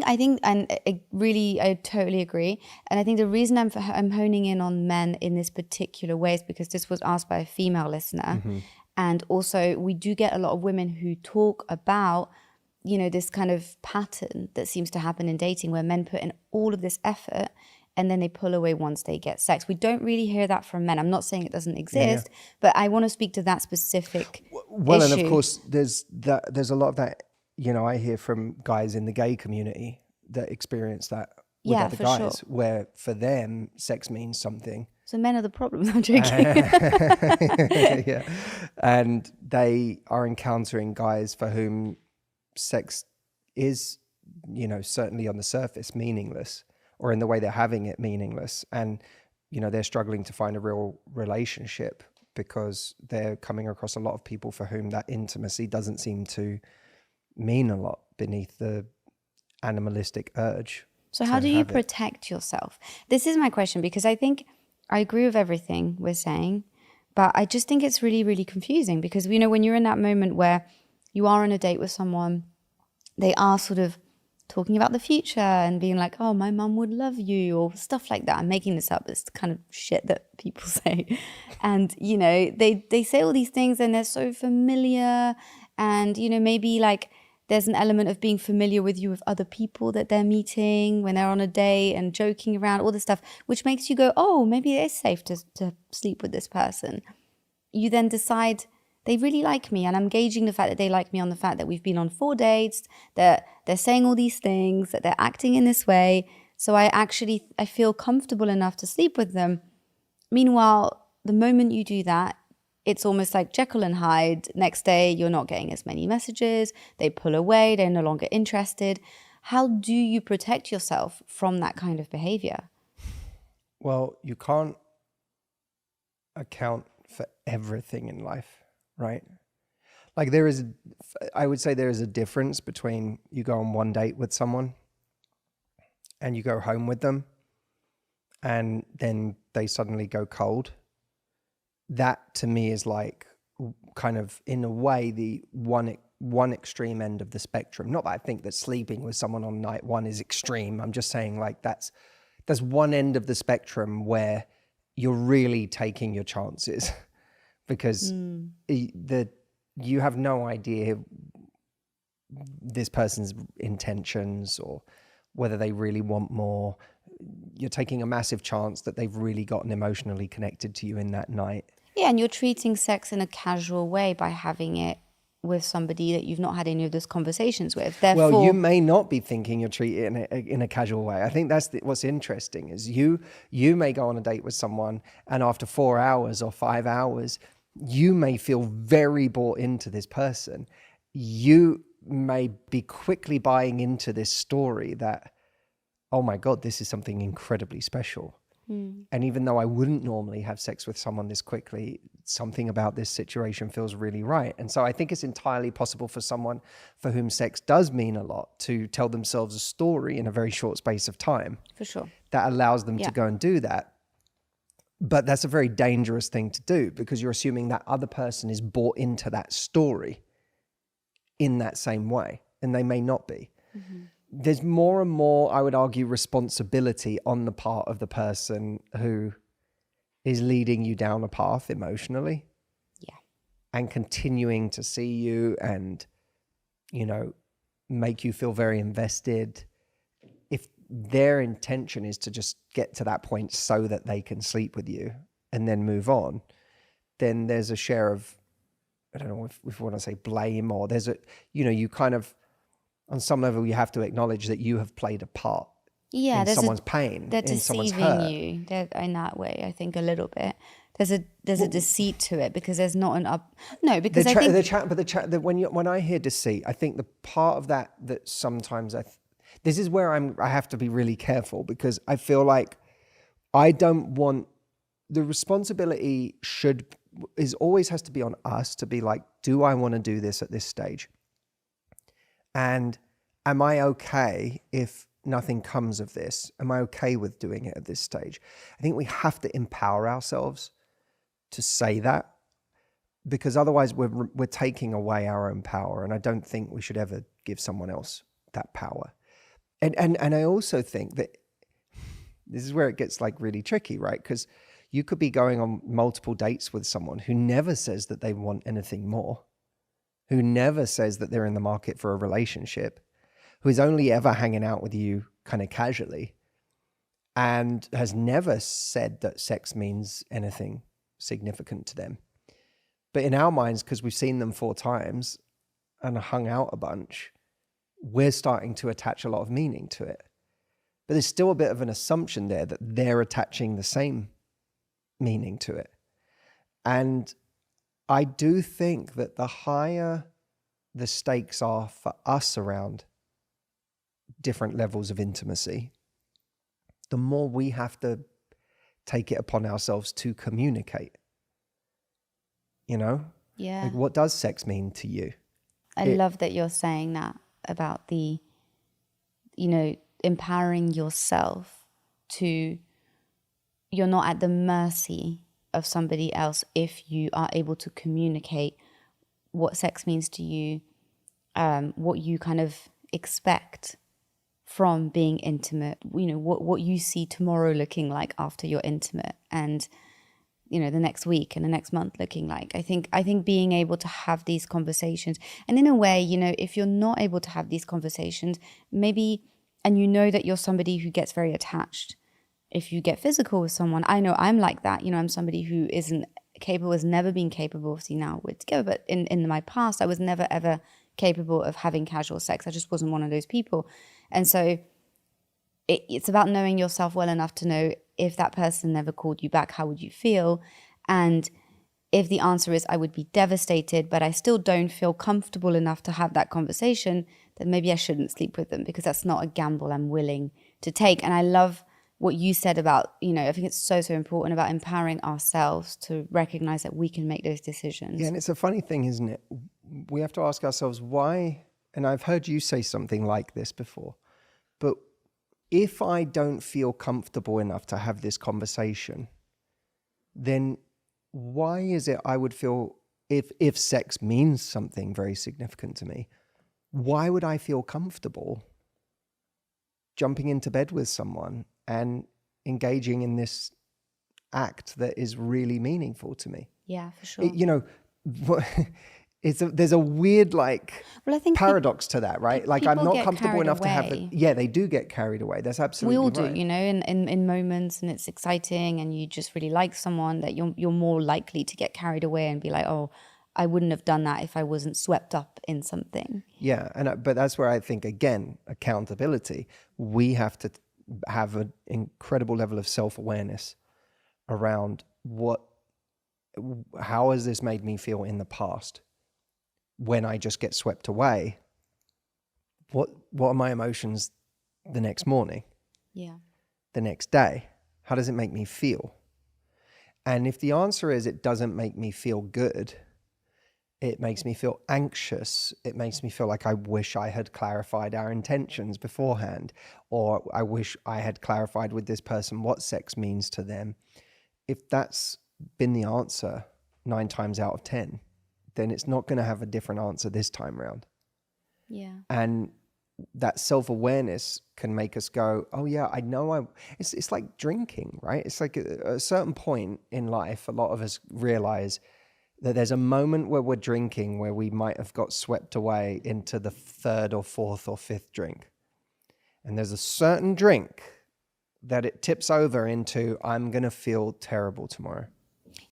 I think, and I totally agree. And I think the reason I'm honing in on men in this particular way is because this was asked by a female listener. Mm-hmm. And also, we do get a lot of women who talk about, this kind of pattern that seems to happen in dating where men put in all of this effort and then they pull away once they get sex. We don't really hear that from men. I'm not saying it doesn't exist, but I want to speak to that specific Well, issue. and of course, there's a lot of that, I hear from guys in the gay community that experience that with other for guys, sure. where for them, sex means something. So men are the problem. I'm joking. Yeah. And they are encountering guys for whom sex is, certainly on the surface meaningless, or in the way they're having it meaningless. And, they're struggling to find a real relationship because they're coming across a lot of people for whom that intimacy doesn't seem to mean a lot beneath the animalistic urge. So how do you protect yourself? This is my question, because I think I agree with everything we're saying, but I just think it's really, really confusing because, when you're in that moment where you are on a date with someone, they are sort of talking about the future and being like, oh, my mum would love you, or stuff like that. I'm making this up. It's the kind of shit that people say. And, they say all these things and they're so familiar. And, maybe like there's an element of being familiar with you with other people that they're meeting when they're on a date and joking around, all this stuff, which makes you go, oh, maybe it is safe to sleep with this person. You then decide they really like me, and I'm gauging the fact that they like me on the fact that we've been on 4 dates, that they're saying all these things, that they're acting in this way. So I feel comfortable enough to sleep with them. Meanwhile, the moment you do that, it's almost like Jekyll and Hyde. Next day, you're not getting as many messages. They pull away. They're no longer interested. How do you protect yourself from that kind of behavior? Well, you can't account for everything in life, right? Like I would say there is a difference between you go on one date with someone and you go home with them and then they suddenly go cold. That to me is like kind of in a way the one extreme end of the spectrum. Not that I think that sleeping with someone on night one is extreme. I'm just saying like that's one end of the spectrum where you're really taking your chances because you have no idea this person's intentions or whether they really want more. You're taking a massive chance that they've really gotten emotionally connected to you in that night. Yeah, and you're treating sex in a casual way by having it with somebody that you've not had any of those conversations with. Therefore, well, you may not be thinking you're treating it in a casual way. I think that's what's interesting is you may go on a date with someone and after 4 hours or 5 hours, you may feel very bought into this person. You may be quickly buying into this story that, oh my God, this is something incredibly special. And even though I wouldn't normally have sex with someone this quickly, something about this situation feels really right. And so I think it's entirely possible for someone for whom sex does mean a lot to tell themselves a story in a very short space of time. For sure. That allows them to go and do that. But that's a very dangerous thing to do because you're assuming that other person is bought into that story in that same way, and they may not be. Mm-hmm. There's more and more, I would argue, responsibility on the part of the person who is leading you down a path emotionally. Yeah. And continuing to see you and, make you feel very invested. If their intention is to just get to that point so that they can sleep with you and then move on, then there's a share of, I don't know if we want to say blame, or there's you kind of, on some level, you have to acknowledge that you have played a part in someone's pain, they're in someone's deceiving hurt. you. They're in that way, I think, a little bit. There's a deceit to it because there's not an up. No, because when I hear deceit, I think the part of that sometimes this is where I have to be really careful because I feel like I don't want the responsibility always has to be on us to be like, do I want to do this at this stage? And am I okay if nothing comes of this? Am I okay with doing it at this stage? I think we have to empower ourselves to say that because otherwise we're taking away our own power. And I don't think we should ever give someone else that power. And I also think that this is where it gets like really tricky, right? Because you could be going on multiple dates with someone who never says that they want anything more, who never says that they're in the market for a relationship, who is only ever hanging out with you kind of casually, and has never said that sex means anything significant to them. But in our minds, because we've seen them 4 times and hung out a bunch, we're starting to attach a lot of meaning to it. But there's still a bit of an assumption there that they're attaching the same meaning to it. And I do think that the higher the stakes are for us around different levels of intimacy, the more we have to take it upon ourselves to communicate. You know? Yeah. Like, what does sex mean to you? I love that you're saying that about the, empowering yourself to, you're not at the mercy of somebody else if you are able to communicate what sex means to you, what you kind of expect from being intimate, what you see tomorrow looking like after you're intimate, and the next week and the next month looking like. I think being able to have these conversations, and in a way, if you're not able to have these conversations, maybe, and that you're somebody who gets very attached, if you get physical with someone, I know I'm like that. I'm somebody who isn't capable, has never been capable, obviously now we're together, but in my past, I was never ever capable of having casual sex. I just wasn't one of those people. And so it's about knowing yourself well enough to know, if that person never called you back, how would you feel? And if the answer is, I would be devastated, but I still don't feel comfortable enough to have that conversation, then maybe I shouldn't sleep with them, because that's not a gamble I'm willing to take. And I love what you said about, I think it's so, so important about empowering ourselves to recognize that we can make those decisions. Yeah, and it's a funny thing, isn't it? We have to ask ourselves why, and I've heard you say something like this before, but if I don't feel comfortable enough to have this conversation, then why is it I would feel, if sex means something very significant to me, why would I feel comfortable jumping into bed with someone and engaging in this act that is really meaningful to me? Yeah, for sure. There's a weird I think paradox to that, right? Like, I'm not comfortable enough to have it. Yeah, they do get carried away. That's absolutely right. We all do, in moments, and it's exciting, and you just really like someone, that you're more likely to get carried away and be like, oh, I wouldn't have done that if I wasn't swept up in something. Yeah, but that's where I think, again, accountability. We have to have an incredible level of self-awareness around how has this made me feel in the past? When I just get swept away, what are my emotions the next morning? Yeah. The next day? How does it make me feel? And if the answer is it doesn't make me feel good, it makes me feel anxious, it makes me feel like I wish I had clarified our intentions beforehand, or I wish I had clarified with this person what sex means to them. If that's been the answer 9 times out of 10, then it's not going to have a different answer this time around. Yeah. And that self-awareness can make us go, oh yeah, I know it's like drinking, right? It's like at a certain point in life, a lot of us realize that there's a moment where we're drinking where we might have got swept away into the 3rd or 4th or 5th drink. And there's a certain drink that it tips over into, I'm going to feel terrible tomorrow.